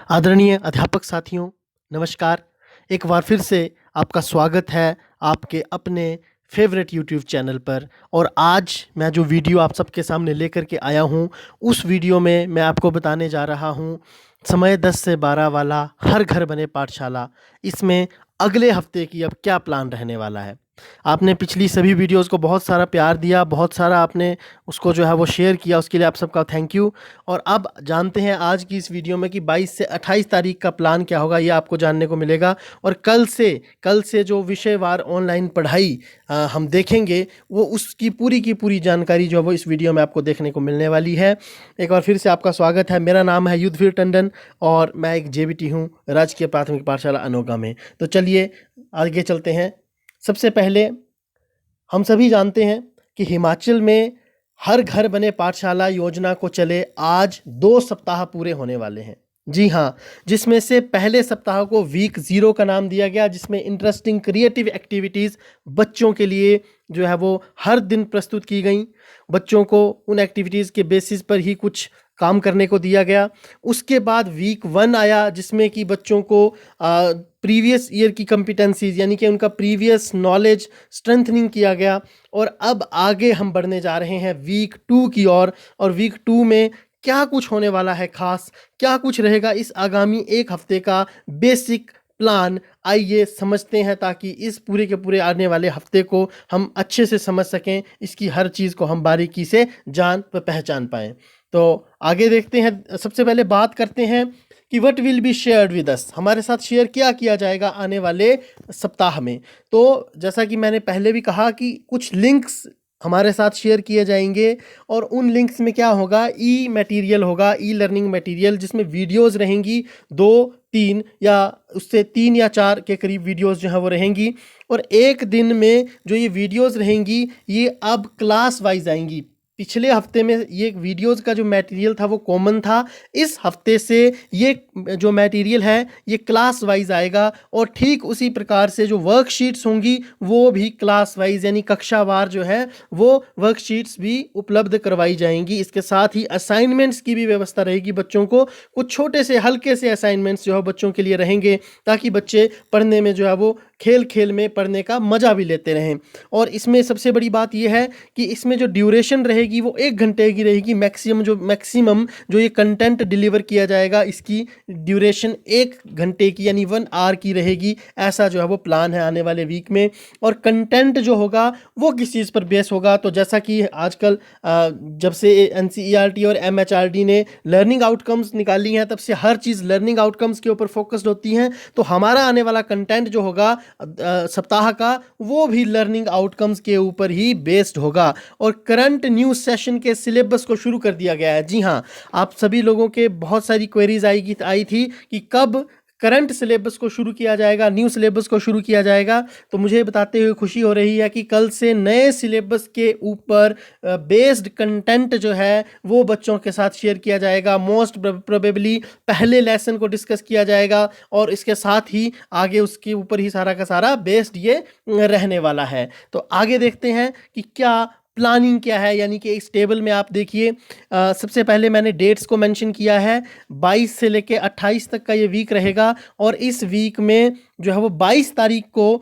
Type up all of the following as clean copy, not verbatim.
आदरणीय अध्यापक साथियों, नमस्कार। एक बार फिर से आपका स्वागत है आपके अपने फेवरेट यूट्यूब चैनल पर। और आज मैं जो वीडियो आप सबके सामने लेकर के आया हूँ, उस वीडियो में मैं आपको बताने जा रहा हूँ समय 10 से 12 वाला हर घर बने पाठशाला। इसमें अगले हफ्ते की अब क्या प्लान रहने वाला है। आपने पिछली सभी वीडियोज़ को बहुत सारा प्यार दिया, बहुत सारा आपने उसको जो है वो शेयर किया, उसके लिए आप सबका थैंक यू। और अब जानते हैं आज की इस वीडियो में कि 22 से 28 तारीख का प्लान क्या होगा, ये आपको जानने को मिलेगा। और कल से जो विषयवार ऑनलाइन पढ़ाई हम देखेंगे, वो उसकी पूरी की पूरी जानकारी जो है वो इस वीडियो में आपको देखने को मिलने वाली है। एक बार फिर से आपका स्वागत है। मेरा नाम है युद्धवीर टंडन और मैं एक जेबीटी हूँ, राजकीय प्राथमिक पाठशाला अनोखा में। तो चलिए आगे चलते हैं। सबसे पहले हम सभी जानते हैं कि हिमाचल में हर घर बने पाठशाला योजना को चले आज 2 सप्ताह पूरे होने वाले हैं। जी हाँ, जिसमें से पहले सप्ताह को वीक 0 का नाम दिया गया, जिसमें इंटरेस्टिंग क्रिएटिव एक्टिविटीज़ बच्चों के लिए जो है वो हर दिन प्रस्तुत की गई। बच्चों को उन एक्टिविटीज़ के बेसिस पर ही कुछ काम करने को दिया गया। उसके बाद वीक 1 आया, जिसमें कि बच्चों को प्रीवियस ईयर की कॉम्पिटेंसीज यानी कि उनका प्रीवियस नॉलेज स्ट्रेंथनिंग किया गया। और अब आगे हम बढ़ने जा रहे हैं वीक 2 की ओर। और वीक 2 में क्या कुछ होने वाला है खास, क्या कुछ रहेगा इस आगामी एक हफ्ते का बेसिक प्लान, आइए समझते हैं, ताकि इस पूरे के पूरे आने वाले हफ्ते को हम अच्छे से समझ सकें, इसकी हर चीज़ को हम बारीकी से जान व पहचान पाएँ। तो आगे देखते हैं। सबसे पहले बात करते हैं कि what will be shared with us, हमारे साथ शेयर क्या किया जाएगा आने वाले सप्ताह में। तो जैसा कि मैंने पहले भी कहा कि कुछ लिंक्स हमारे साथ शेयर किए जाएंगे, और उन लिंक्स में क्या होगा, ई मटेरियल होगा, ई लर्निंग मटेरियल, जिसमें वीडियोस रहेंगी 2-3 या उससे 3 या 4 के करीब वीडियोस जो है वो रहेंगी। और एक दिन में जो ये वीडियोस रहेंगी, ये अब क्लास वाइज आएंगी। पिछले हफ्ते में ये वीडियोस का जो मटेरियल था वो कॉमन था, इस हफ्ते से ये जो मटेरियल है ये क्लास वाइज आएगा। और ठीक उसी प्रकार से जो वर्कशीट्स होंगी वो भी क्लास वाइज यानी कक्षावार जो है वो वर्कशीट्स भी उपलब्ध करवाई जाएंगी। इसके साथ ही असाइनमेंट्स की भी व्यवस्था रहेगी बच्चों को। कुछ छोटे से हल्के से असाइनमेंट्स जो है बच्चों के लिए रहेंगे, ताकि बच्चे पढ़ने में जो है वो खेल खेल में पढ़ने का मज़ा भी लेते रहें। और इसमें सबसे बड़ी बात यह है कि इसमें जो ड्यूरेशन रहेगी वो 1 घंटे की रहेगी। मैक्सिमम जो ये कंटेंट डिलीवर किया जाएगा, इसकी ड्यूरेशन 1 घंटे की यानी 1 आवर की रहेगी। ऐसा जो है वो प्लान है आने वाले वीक में। और कंटेंट जो होगा वो किस चीज़ पर बेस होगा, तो जैसा कि आजकल जब से NCERT और MHRD ने लर्निंग आउटकम्स निकाली हैं, तब से हर चीज़ लर्निंग आउटकम्स के ऊपर फोकस्ड होती हैं। तो हमारा आने वाला कंटेंट जो होगा सप्ताह का, वो भी लर्निंग आउटकम्स के ऊपर ही बेस्ड होगा। और करंट न्यूज़ सेशन के सिलेबस को शुरू कर दिया गया है। जी हाँ, आप सभी लोगों के बहुत सारी क्वेरीज आई थी कि कब करंट सिलेबस को शुरू किया जाएगा, न्यू सिलेबस को शुरू किया जाएगा। तो मुझे बताते हुए खुशी हो रही है कि कल से नए सिलेबस के ऊपर बेस्ड कंटेंट जो है वो बच्चों के साथ शेयर किया जाएगा। मोस्ट प्रोबेबली पहले लेसन को डिस्कस किया जाएगा, और इसके साथ ही आगे उसके ऊपर ही सारा का सारा बेस्ड ये रहने वाला है। तो आगे देखते हैं कि क्या प्लानिंग क्या है, यानी कि इस टेबल में आप देखिए। सबसे पहले मैंने डेट्स को मेंशन किया है। 22 से लेके 28 तक का ये वीक रहेगा। और इस वीक में जो है वो 22 तारीख को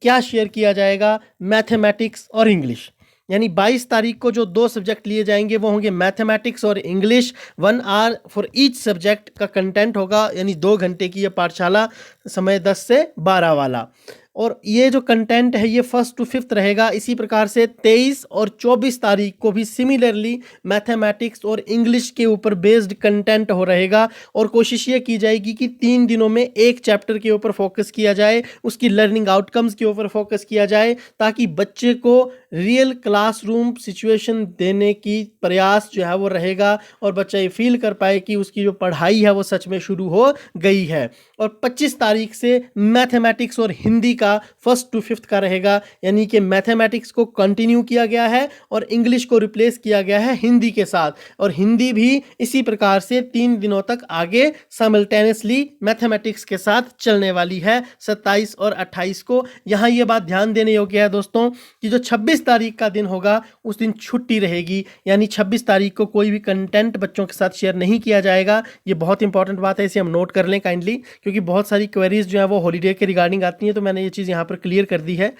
क्या शेयर किया जाएगा, मैथमेटिक्स और इंग्लिश। यानी 22 तारीख को जो 2 सब्जेक्ट लिए जाएंगे वो होंगे मैथमेटिक्स और English. 1 hour for each subject का कंटेंट होगा, यानी 2 घंटे की ये पाठशाला, समय 10 से 12 वाला। और ये जो कंटेंट है ये 1st to 5th रहेगा। इसी प्रकार से 23 और 24 तारीख को भी सिमिलरली मैथमेटिक्स और इंग्लिश के ऊपर बेस्ड कंटेंट हो रहेगा। और कोशिश ये की जाएगी कि 3 दिनों में एक चैप्टर के ऊपर फोकस किया जाए, उसकी लर्निंग आउटकम्स के ऊपर फोकस किया जाए, ताकि बच्चे को रियल क्लासरूम सिचुएशन देने की प्रयास जो है वो रहेगा, और बच्चा ये फील कर पाए कि उसकी जो पढ़ाई है वो सच में शुरू हो गई है। और 25 तारीख से मैथमेटिक्स और हिंदी का का 1st to 5th का रहेगा, यानी कि मैथमेटिक्स को कंटिन्यू किया गया है और इंग्लिश को रिप्लेस किया गया है हिंदी के साथ, और हिंदी भी इसी प्रकार से 3 दिनों तक आगे साइमल्टेनियसली मैथमेटिक्स के साथ चलने वाली है 27 और 28 को। यहाँ ये बात ध्यान देने योग्य है दोस्तों कि जो 26 तारीख का दिन होगा उस दिन छुट्टी रहेगी, यानी 26 तारीख को कोई भी कंटेंट बच्चों के साथ शेयर नहीं किया जाएगा। ये बहुत इंपॉर्टेंट बात है, इसे हम नोट कर लें काइंडली, क्योंकि बहुत सारी क्वेरीज जो है वो हॉलीडे के रिगार्डिंग आती हैं, तो मैंने ये चीज़ यहाँ पर क्लियर कर दी है।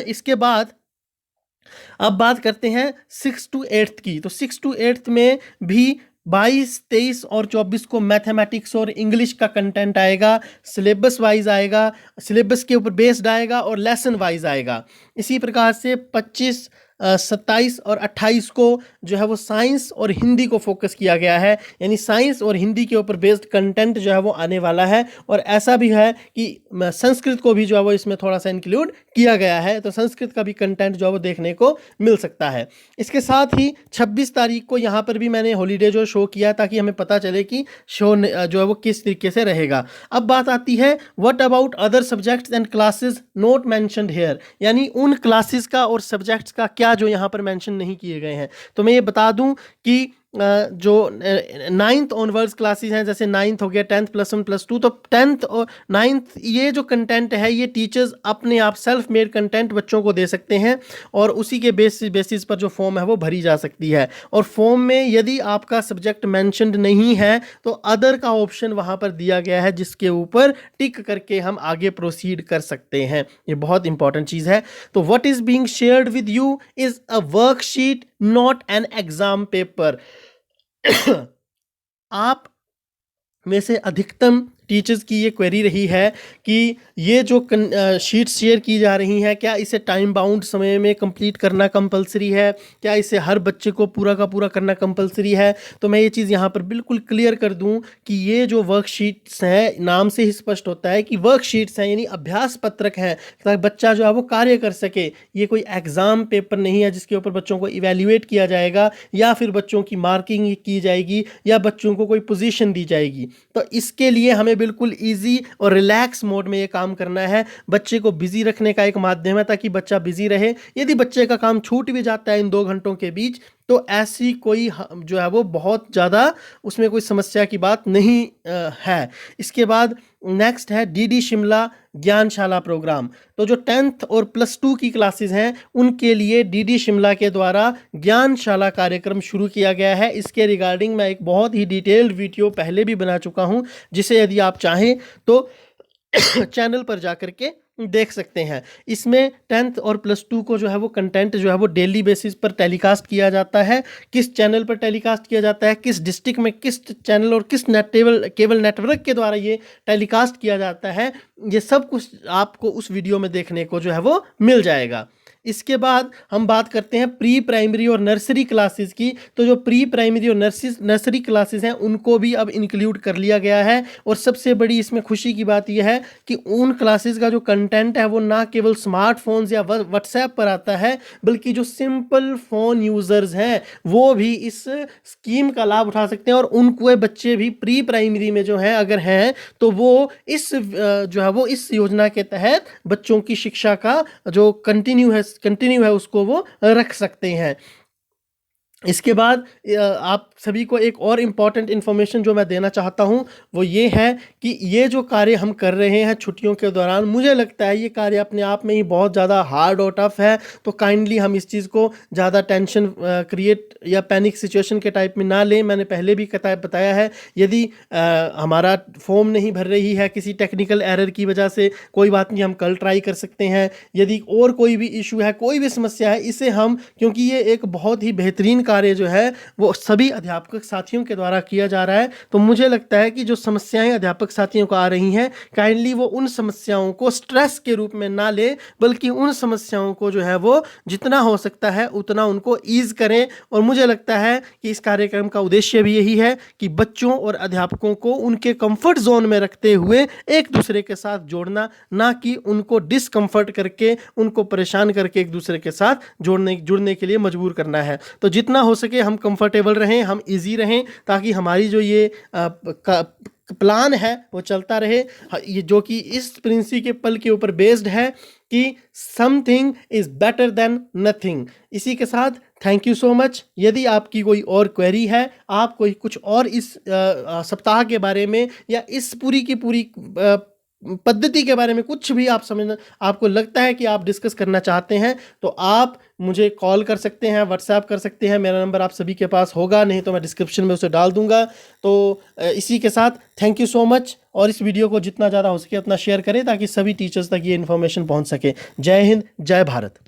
इसके बाद अब बात करते हैं 6 to 8 की। तो 6 to 8 में भी 22, 23 और 24 को मैथमेटिक्स और इंग्लिश का कंटेंट आएगा, सिलेबस वाइज आएगा, सिलेबस के ऊपर बेस्ड आएगा और लेसन वाइज आएगा। इसी प्रकार से 25, 27 और 28 को जो है वो साइंस और हिंदी को फोकस किया गया है, यानी साइंस और हिंदी के ऊपर बेस्ड कंटेंट जो है वो आने वाला है। और ऐसा भी है कि संस्कृत को भी जो है वो इसमें थोड़ा सा इंक्लूड किया गया है, तो संस्कृत का भी कंटेंट जो है वो देखने को मिल सकता है। इसके साथ ही 26 तारीख को यहाँ पर भी मैंने हॉलीडे जो शो किया ताकि हमें पता चले कि शो जो है वो किस तरीके से रहेगा। अब बात आती है what about other subjects and classes not mentioned here, यानी उन क्लासेस का और सब्जेक्ट्स का क्या जो यहाँ पर मेंशन नहीं किए गए हैं। तो मैं ये बता दूं कि जो 9th ऑनवर्ड्स क्लासेस हैं, जैसे 9th हो गया, 10th +1 +2, तो 10th और 9th ये जो कंटेंट है ये टीचर्स अपने आप सेल्फ मेड कंटेंट बच्चों को दे सकते हैं और उसी के बेसिस पर जो फॉर्म है वो भरी जा सकती है। और फॉर्म में यदि आपका सब्जेक्ट मेंशन्ड नहीं है तो अदर का ऑप्शन वहाँ पर दिया गया है, जिसके ऊपर टिक करके हम आगे प्रोसीड कर सकते हैं। ये बहुत इंपॉर्टेंट चीज़ है। तो what is being shared with you is a worksheet not an exam paper. आप में से अधिकतम टीचर्स की ये क्वेरी रही है कि ये जो शीट्स शेयर की जा रही हैं, क्या इसे टाइम बाउंड समय में कंप्लीट करना कंपलसरी है, क्या इसे हर बच्चे को पूरा का पूरा करना कंपलसरी है। तो मैं ये चीज़ यहाँ पर बिल्कुल क्लियर कर दूं कि ये जो वर्कशीट्स हैं, नाम से ही स्पष्ट होता है कि वर्कशीट्स हैं, यानी अभ्यास पत्रक हैं, ताकि बच्चा जो है वो कार्य कर सके। ये कोई एग्ज़ाम पेपर नहीं है जिसके ऊपर बच्चों को इवेल्युएट किया जाएगा या फिर बच्चों की मार्किंग की जाएगी या बच्चों को कोई पोजीशन दी जाएगी। तो इसके लिए हमें बिल्कुल इजी और रिलैक्स मोड में ये काम करना है। बच्चे को बिजी रखने का एक माध्यम है ताकि बच्चा बिजी रहे। यदि बच्चे का काम छूट भी जाता है इन 2 घंटों के बीच तो ऐसी कोई जो है वो बहुत ज़्यादा उसमें कोई समस्या की बात नहीं है। इसके बाद नेक्स्ट है डीडी शिमला ज्ञानशाला प्रोग्राम। तो जो 10th और +2 की क्लासेस हैं उनके लिए डीडी शिमला के द्वारा ज्ञानशाला कार्यक्रम शुरू किया गया है। इसके रिगार्डिंग मैं एक बहुत ही डिटेल्ड वीडियो पहले भी बना चुका हूं, जिसे यदि आप चाहें तो चैनल पर जाकर के देख सकते हैं। इसमें 10th और +2 को जो है वो कंटेंट जो है वो डेली बेसिस पर टेलीकास्ट किया जाता है। किस चैनल पर टेलीकास्ट किया जाता है, किस डिस्ट्रिक्ट में किस चैनल और किस केबल नेटवर्क के द्वारा ये टेलीकास्ट किया जाता है, ये सब कुछ आपको उस वीडियो में देखने को जो है वो मिल जाएगा। इसके बाद हम बात करते हैं प्री प्राइमरी और नर्सरी क्लासेस की। तो जो प्री प्राइमरी और नर्सरी क्लासेस हैं उनको भी अब इंक्लूड कर लिया गया है। और सबसे बड़ी इसमें खुशी की बात यह है कि उन क्लासेस का जो कंटेंट है वो ना केवल स्मार्टफोन्स या व्हाट्सएप पर आता है, बल्कि जो सिंपल फ़ोन यूज़र्स हैं वो भी इस स्कीम का लाभ उठा सकते हैं। और उनको बच्चे भी प्री प्राइमरी में जो हैं अगर हैं तो वो इस जो है वो इस योजना के तहत बच्चों की शिक्षा का जो कंटिन्यू है उसको वो रख सकते हैं। इसके बाद आप सभी को एक और इम्पॉर्टेंट इन्फॉर्मेशन जो मैं देना चाहता हूं वो ये है कि ये जो कार्य हम कर रहे हैं छुट्टियों के दौरान, मुझे लगता है ये कार्य अपने आप में ही बहुत ज़्यादा हार्ड और टफ है। तो काइंडली हम इस चीज़ को ज़्यादा टेंशन क्रिएट या पैनिक सिचुएशन के टाइप में ना लें। मैंने पहले भी बताया है, यदि हमारा फॉर्म नहीं भर रही है किसी टेक्निकल एरर की वजह से, कोई बात नहीं, हम कल ट्राई कर सकते हैं। यदि और कोई भी इशू है, कोई भी समस्या है, इसे हम, क्योंकि ये एक बहुत ही बेहतरीन कार्य जो है वो सभी अध्यापक साथियों के द्वारा किया जा रहा है, तो मुझे लगता है कि जो समस्याएं अध्यापक साथियों को आ रही हैं, काइंडली वो उन समस्याओं को स्ट्रेस के रूप में ना ले, बल्कि उन समस्याओं को जो है वो जितना हो सकता है उतना उनको ईज करें। और मुझे लगता है कि इस कार्यक्रम का उद्देश्य भी यही है कि बच्चों और अध्यापकों को उनके कंफर्ट जोन में रखते हुए एक दूसरे के साथ जोड़ना, ना कि उनको डिसकंफर्ट करके, उनको परेशान करके एक दूसरे के साथ जुड़ने के लिए मजबूर करना है। तो जितना हो सके हम कंफर्टेबल रहें, हम इजी रहें, ताकि हमारी जो ये प्लान है वो चलता रहे। ये जो कि इस प्रिंसिपल के ऊपर बेस्ड है कि something is better than nothing. इसी के साथ थैंक यू सो मच। यदि आपकी कोई और क्वेरी है, आप कोई कुछ और इस सप्ताह के बारे में या इस पूरी की पूरी पद्धति के बारे में कुछ भी आप समझना आपको लगता है कि आप डिस्कस करना चाहते हैं, तो आप मुझे कॉल कर सकते हैं, व्हाट्सएप कर सकते हैं। मेरा नंबर आप सभी के पास होगा, नहीं तो मैं डिस्क्रिप्शन में उसे डाल दूंगा। तो इसी के साथ थैंक यू सो मच, और इस वीडियो को जितना ज़्यादा हो सके उतना शेयर करें ताकि सभी टीचर्स तक ये इन्फॉर्मेशन पहुंच सके। जय हिंद, जय भारत।